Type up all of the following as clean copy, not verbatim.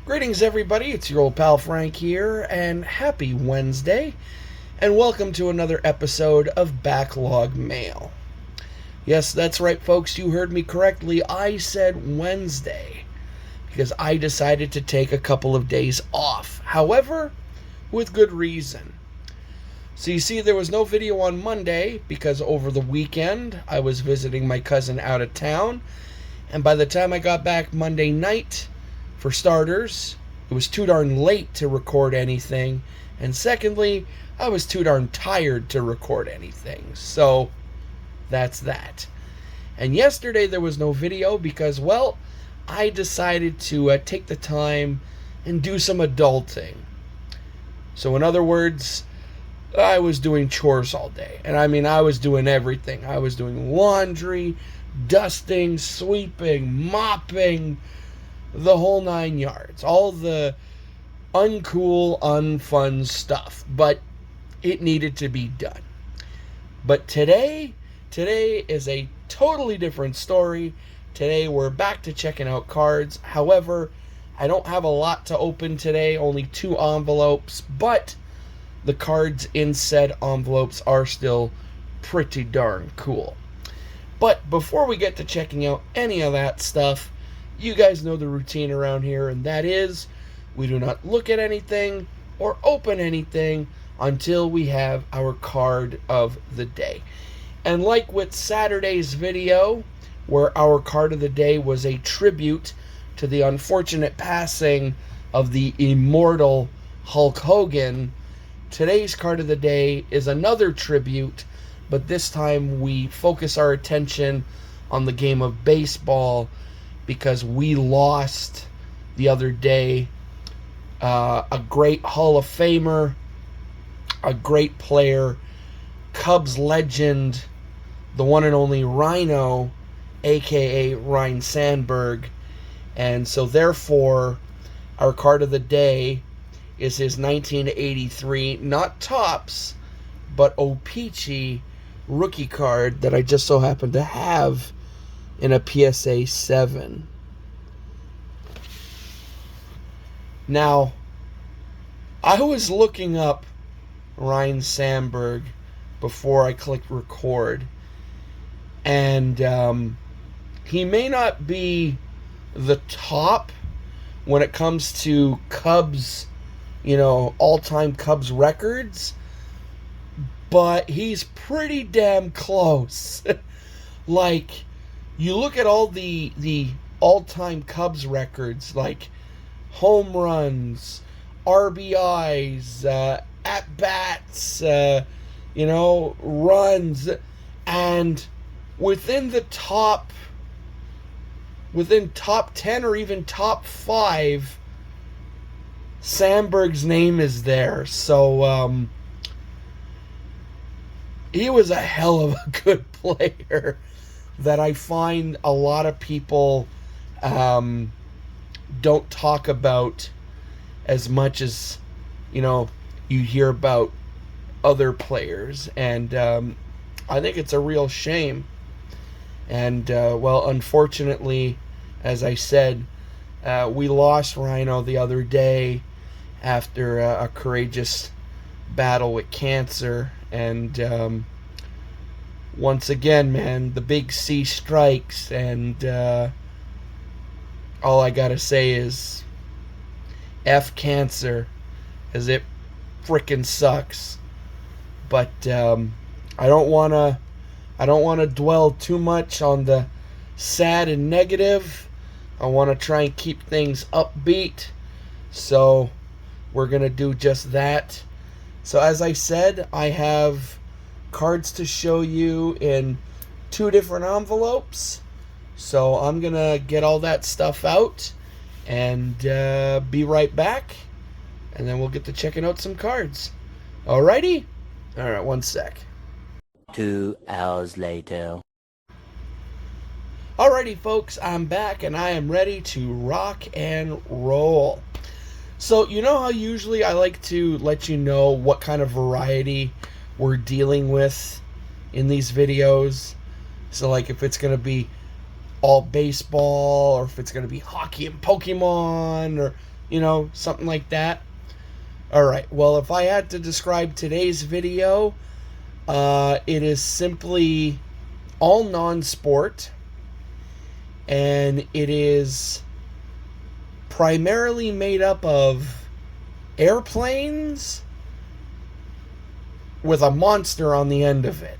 Greetings, everybody. It's your old pal Frank here, and happy Wednesday, and welcome to another episode of Backlog Mail. Yes, that's right, folks. You heard me correctly. I said Wednesday because I decided to take a couple of days off. However, with good reason. So you see, there was no video on Monday because over the weekend I was visiting my cousin out of town, and by the time I got back Monday night, for starters, it was too darn late to record anything, and secondly, I was too darn tired to record anything. So that's that. And yesterday there was no video because, well, I decided to take the time and do some adulting. So in other words, I was doing chores all day. And I mean, I was doing everything. I was doing laundry, dusting, sweeping, mopping, the whole 9 yards. All the uncool, unfun stuff. But it needed to be done. But today is a totally different story. Today we're back to checking out cards. However, I don't have a lot to open today. Only 2 envelopes. But the cards in said envelopes are still pretty darn cool. But before we get to checking out any of that stuff, you guys know the routine around here, and that is we do not look at anything or open anything until we have our card of the day. And like with Saturday's video, where our card of the day was a tribute to the unfortunate passing of the immortal Hulk Hogan, today's card of the day is another tribute, but this time we focus our attention on the game of baseball, because we lost the other day a great Hall of Famer, a great player, Cubs legend, the one and only Rhino, aka Ryne Sandberg. And so therefore, our card of the day is his 1983, not Topps, but O-Pee-Chee rookie card that I just so happen to have in a PSA 7. Now, I was looking up Ryne Sandberg before I clicked record, and he may not be the top when it comes to Cubs, all-time Cubs records, but he's pretty damn close. Like, you look at all the all-time Cubs records, like home runs, RBIs, at-bats, runs, and within top 10 or even top 5, Sandberg's name is there. So, he was a hell of a good player that I find a lot of people don't talk about as much as, you hear about other players. And I think it's a real shame. And, unfortunately, as I said, we lost Rhino the other day after a courageous battle with cancer. And once again, man, the big C strikes, and all I gotta say is F cancer, as it frickin' sucks. But I don't wanna dwell too much on the sad and negative. I wanna try and keep things upbeat, so we're gonna do just that. So as I said, I have cards to show you in 2 different envelopes. So I'm going to get all that stuff out and be right back. And then we'll get to checking out some cards. Alrighty? Alright, 1 sec. 2 hours later. Alrighty, folks, I'm back and I am ready to rock and roll. So, you know how usually I like to let you know what kind of variety we're dealing with in these videos? So, like, if it's going to be all baseball, or if it's going to be hockey and Pokemon, or something like that. Alright, well, if I had to describe today's video, it is simply all non-sport, and it is primarily made up of airplanes with a monster on the end of it.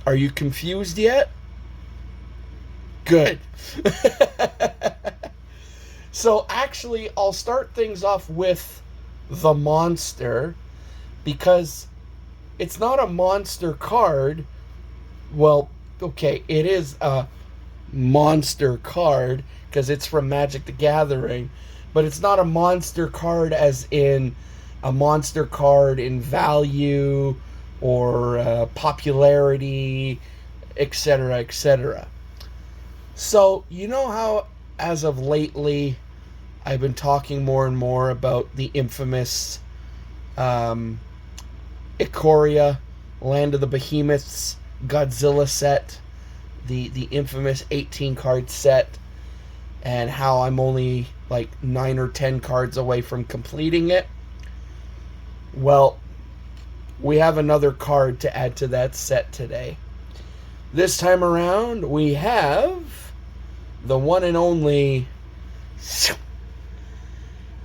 Are you confused yet? Good. So actually, I'll start things off with the monster, because it's not a monster card. Well, okay, it is a monster card because it's from Magic the Gathering, but it's not a monster card as in a monster card in value or popularity, etc., etc. So, you know how as of lately I've been talking more and more about the infamous Ikoria, Land of the Behemoths Godzilla set, the infamous 18 card set, and how I'm only like 9 or 10 cards away from completing it? Well, we have another card to add to that set today. This time around, we have the one and only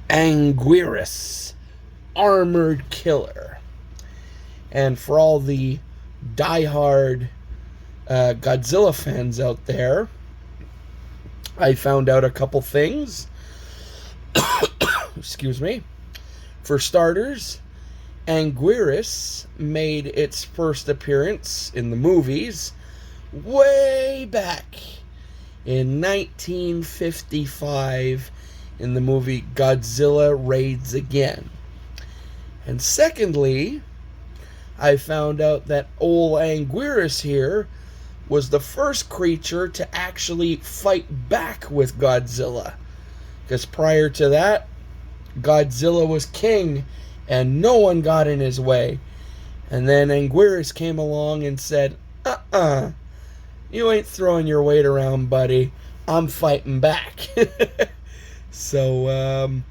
Anguirus, Armored Killer. And for all the diehard Godzilla fans out there, I found out a couple things. Excuse me. For starters, Anguirus made its first appearance in the movies way back in 1955 in the movie Godzilla Raids Again. And secondly, I found out that old Anguirus here was the first creature to actually fight back with Godzilla. Because prior to that, Godzilla was king and no one got in his way. And then Anguirus came along and said, you ain't throwing your weight around, buddy. I'm fighting back. So,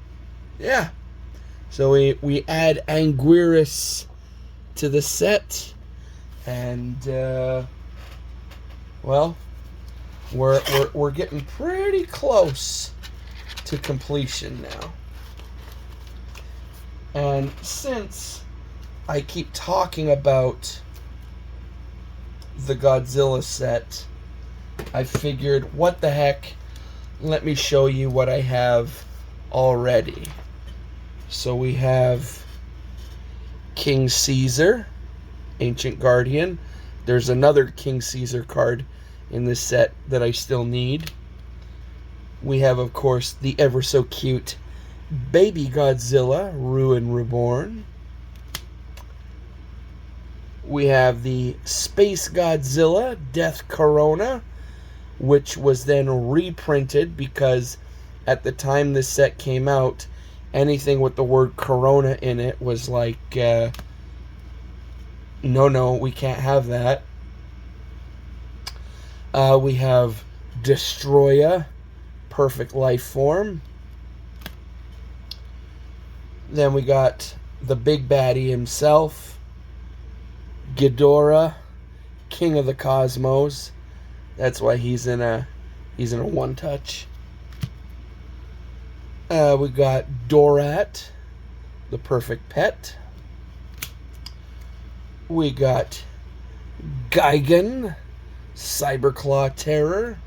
yeah. So we add Anguirus to the set, and well, we're getting pretty close to completion now. And since I keep talking about the Godzilla set, I figured, what the heck, let me show you what I have already. So we have King Caesar, Ancient Guardian. There's another King Caesar card in this set that I still need. We have, of course, the ever so cute Baby Godzilla, Ruin Reborn. We have the Space Godzilla, Death Corona, which was then reprinted because at the time this set came out, anything with the word Corona in it was like, no, we can't have that. We have Destroya, Perfect Life Form. Then we got the big baddie himself, Ghidorah, King of the Cosmos. That's why he's in a one touch. We got Dorat, the perfect pet. We got Gigan, Cyberclaw Terror.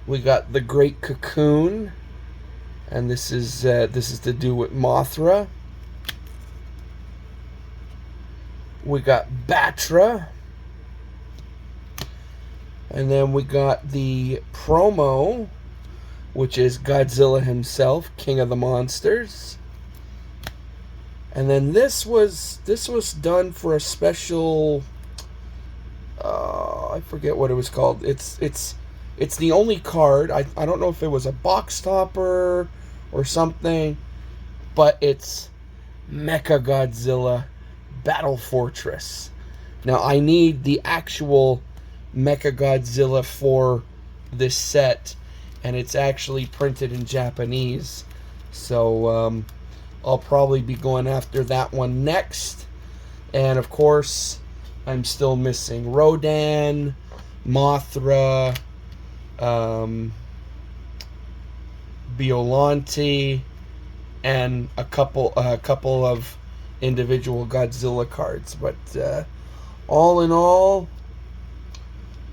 We got the Great Cocoon, and this is to do with Mothra. We got Batra. And then we got the promo, which is Godzilla himself, King of the Monsters. And then this was done for a special, I forget what it was called. It's the only card. I don't know if it was a box topper or something, but it's Mecha Godzilla Battle Fortress. Now I need the actual Mechagodzilla for this set, and it's actually printed in Japanese. So I'll probably be going after that one next. And of course, I'm still missing Rodan, Mothra, Biollante, and a couple of individual Godzilla cards. But all in all,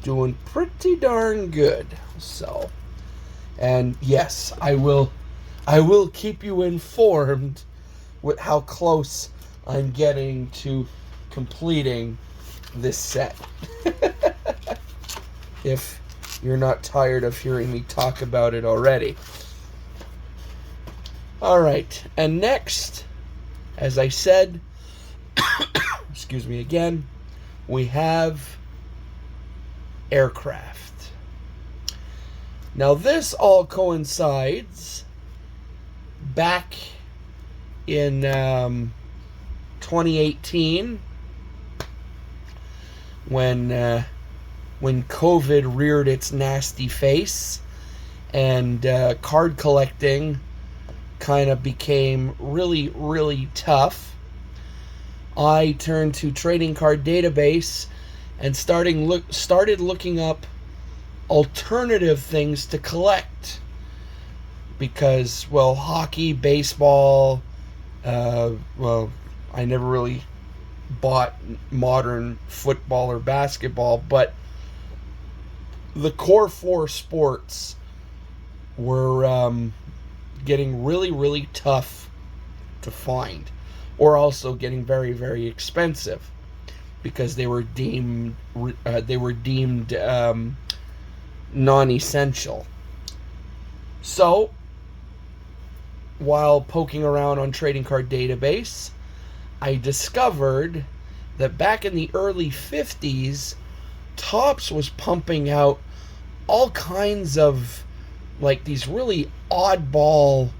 doing pretty darn good. So, and yes, I will keep you informed with how close I'm getting to completing this set. If you're not tired of hearing me talk about it already. Alright, and next, as I said, excuse me again, we have aircraft. Now this all coincides back in 2018 when COVID reared its nasty face and card collecting kind of became really, really tough. I turned to Trading Card Database and started looking up alternative things to collect. Because, well, hockey, baseball, well, I never really bought modern football or basketball, but the core four sports were getting really, really tough to find, or also getting very, very expensive because they were deemed non-essential. So, while poking around on Trading Card Database, I discovered that back in the early 50s, Topps was pumping out all kinds of like these really oddball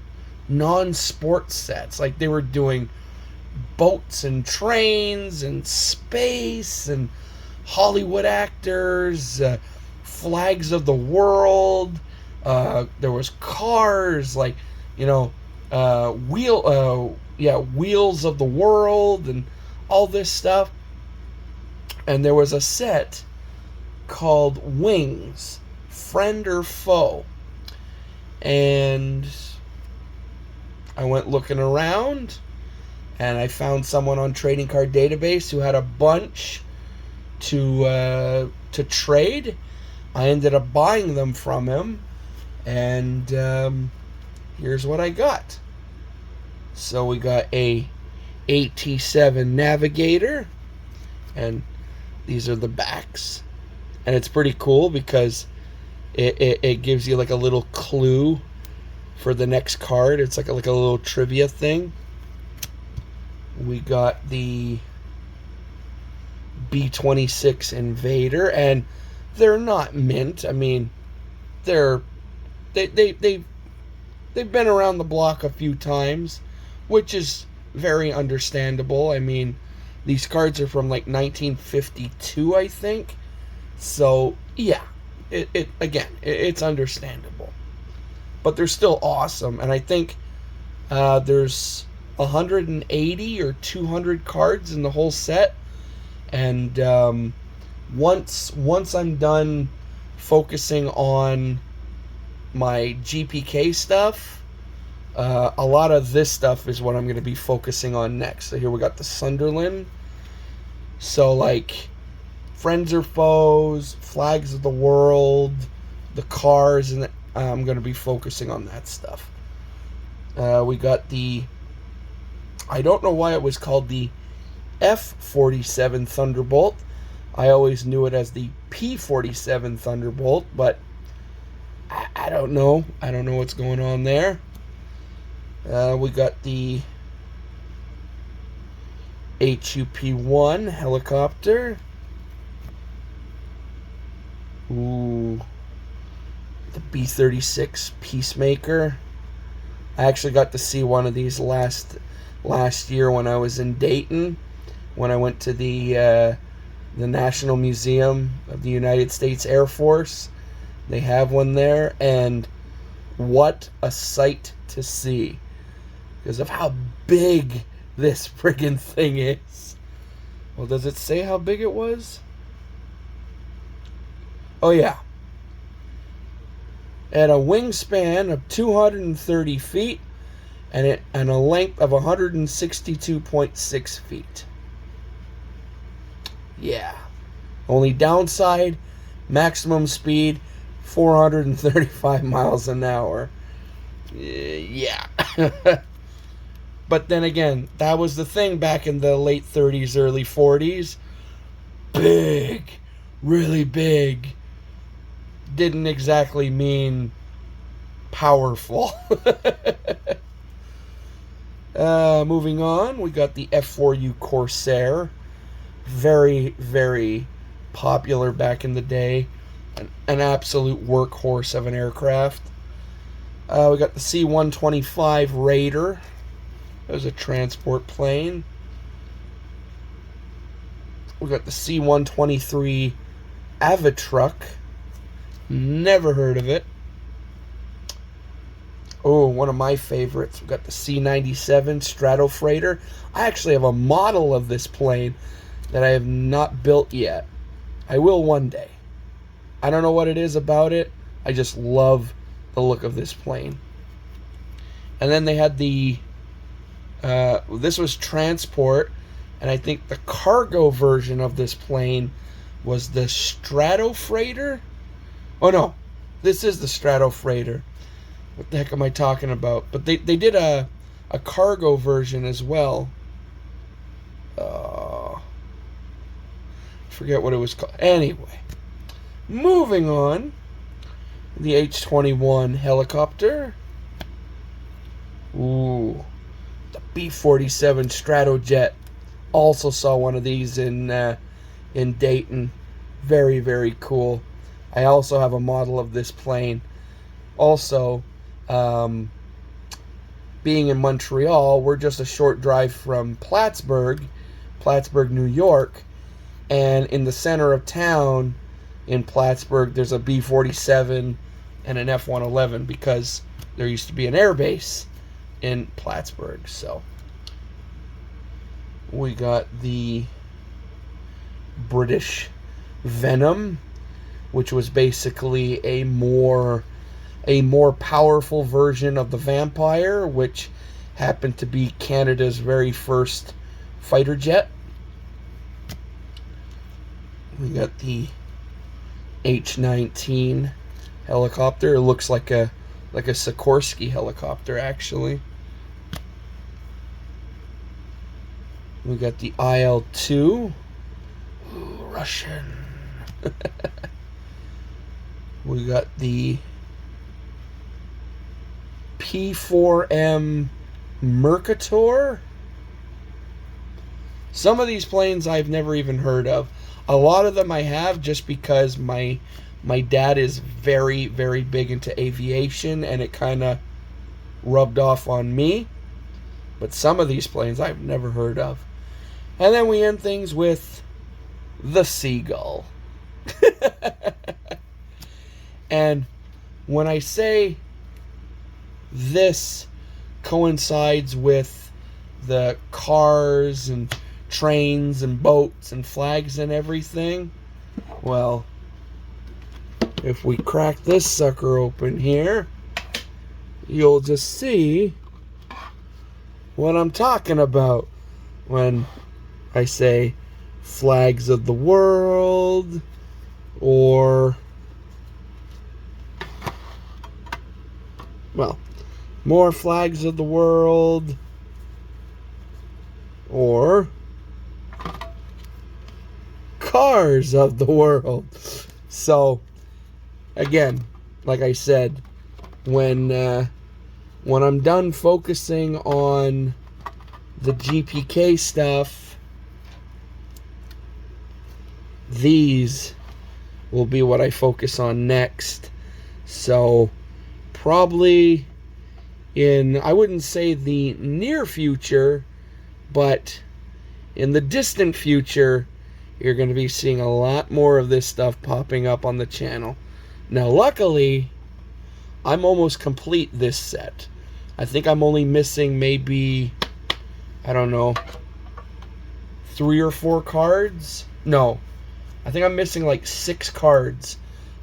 non-sport sets. Like they were doing boats and trains and space and Hollywood actors, flags of the world. There was cars, like, you know, wheels of the world and all this stuff. And there was a set called Wings, Friend or Foe. And I went looking around and I found someone on Trading Card Database who had a bunch to trade. I ended up buying them from him, and here's what I got. So we got a AT7 Navigator, and these are the backs, and it's pretty cool because it gives you like a little clue for the next card. It's like a little trivia thing. We got the B-26 Invader, and they're not mint. I mean, they've been around the block a few times, which is very understandable. I mean, these cards are from like 1952, I think. So yeah, it's understandable, but they're still awesome. And I think there's 180 or 200 cards in the whole set. And once I'm done focusing on my GPK stuff, a lot of this stuff is what I'm going to be focusing on next. So here we got the Sunderland. So like Friends or Foes, Flags of the World, the cars, and I'm going to be focusing on that stuff. We got the, I don't know why it was called the F-47 Thunderbolt. I always knew it as the P-47 Thunderbolt, but I don't know. I don't know what's going on there. We got the HUP-1 helicopter. Ooh. The B-36 Peacemaker. I actually got to see one of these last year when I was in Dayton, when I went to the the National Museum of the United States Air Force. They have one there, and what a sight to see because of how big this friggin' thing is. Well, does it say how big it was? Oh, yeah. At a wingspan of 230 feet and a length of 162.6 feet. Yeah. Only downside, maximum speed, 435 miles an hour. Yeah. But then again, that was the thing back in the late 30s, early 40s. Big. Really big. Didn't exactly mean powerful. Moving on, we got the F4U Corsair. Very, very popular back in the day. An absolute workhorse of an aircraft. We got the C-125 Raider. That was a transport plane. We got the C-123 Avitruck. Never heard of it. Oh, one of my favorites. We got the C-97 Stratofreighter. I actually have a model of this plane that I have not built yet. I will one day. I don't know what it is about it. I just love the look of this plane. And then they had the... this was transport, and I think the cargo version of this plane was the Stratofreighter. Oh no, this is the Stratofreighter. What the heck am I talking about? But they did a cargo version as well. Forget what it was called. Anyway, moving on. The H-21 helicopter. Ooh, the B-47 Stratojet. Also saw one of these in Dayton. Very, very cool. I also have a model of this plane. Also, being in Montreal, we're just a short drive from Plattsburgh, New York. And in the center of town in Plattsburgh, there's a B-47 and an F-111 because there used to be an air base in Plattsburgh. So we got the British Venom, which was basically a more powerful version of the Vampire, which happened to be Canada's very first fighter jet. We got the H-19 helicopter. It looks like a Sikorsky helicopter, actually. We got the IL-2. Ooh, Russian. We got the P-4M Mercator. Some of these planes I've never even heard of. A lot of them I have just because my dad is very, very big into aviation, and it kind of rubbed off on me. But some of these planes I've never heard of. And then we end things with the Seagull. And when I say this coincides with the cars and trains and boats and flags and everything, well, if we crack this sucker open here, you'll just see what I'm talking about when I say flags of the world, or, well, more flags of the world, or cars of the world. So, again, like I said, when I'm done focusing on the GPK stuff, these will be what I focus on next. So, probably in, I wouldn't say the near future, but in the distant future, you're going to be seeing a lot more of this stuff popping up on the channel. Now, luckily, I'm almost complete this set. I think I'm only missing maybe, I don't know, 3 or 4 cards. No, I think I'm missing like 6 cards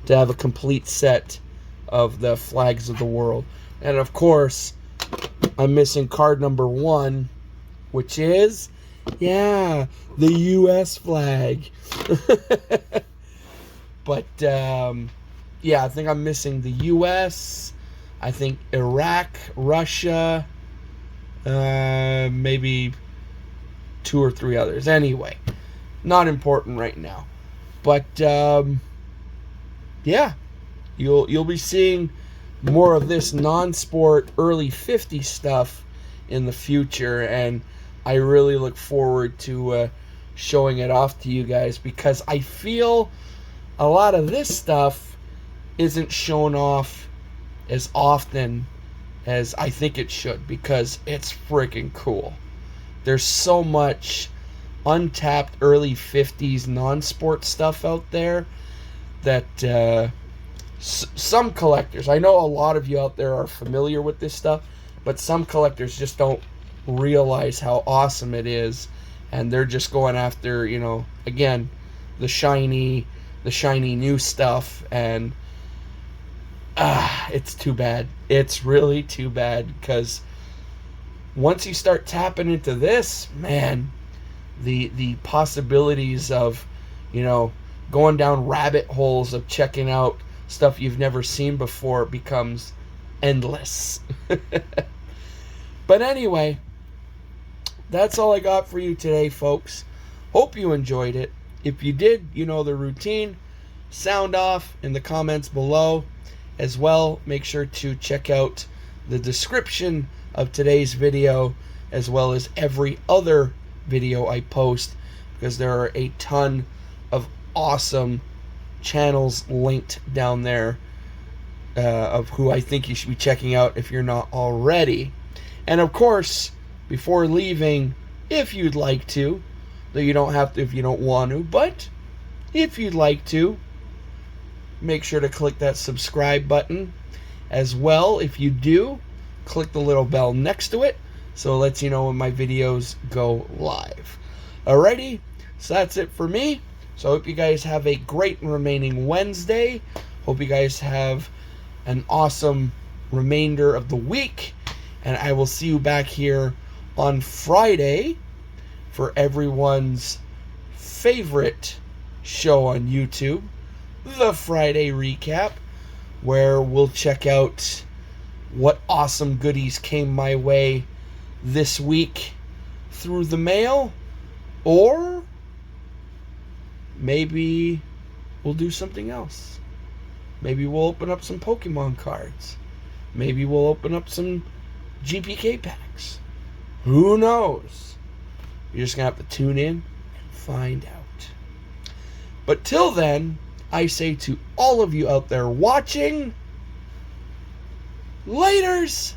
to have a complete set of the flags of the world. And of course, I'm missing card number 1, which is, yeah, the US flag. But, yeah, I think I'm missing the US, I think Iraq, Russia, maybe 2 or 3 others. Anyway, not important right now. But, yeah, you'll be seeing more of this non-sport early 50s stuff in the future, and I really look forward to showing it off to you guys, because I feel a lot of this stuff isn't shown off as often as I think it should, because it's freaking cool. There's so much untapped early 50s non-sport stuff out there that some collectors, I know a lot of you out there are familiar with this stuff, but some collectors just don't realize how awesome it is, and they're just going after, you know, again, the shiny new stuff, and it's too bad. It's really too bad, because once you start tapping into this, man, the possibilities of, you know, going down rabbit holes of checking out stuff you've never seen before becomes endless. But anyway, that's all I got for you today, folks. Hope you enjoyed it. If you did, you know the routine. Sound off in the comments below. As well, make sure to check out the description of today's video, as well as every other video I post, because there are a ton of awesome channels linked down there of who I think you should be checking out if you're not already. And of course, before leaving, if you'd like to, though you don't have to if you don't want to, but if you'd like to, make sure to click that subscribe button. As well, if you do, click the little bell next to it, so it lets you know when my videos go live. Alrighty, so that's it for me. So I hope you guys have a great remaining Wednesday. Hope you guys have an awesome remainder of the week. And I will see you back here on Friday for everyone's favorite show on YouTube, the Friday Recap, where we'll check out what awesome goodies came my way this week through the mail, or maybe we'll do something else. Maybe we'll open up some Pokemon cards. Maybe we'll open up some GPK packs. Who knows? You're just going to have to tune in and find out. But till then, I say to all of you out there watching, laters!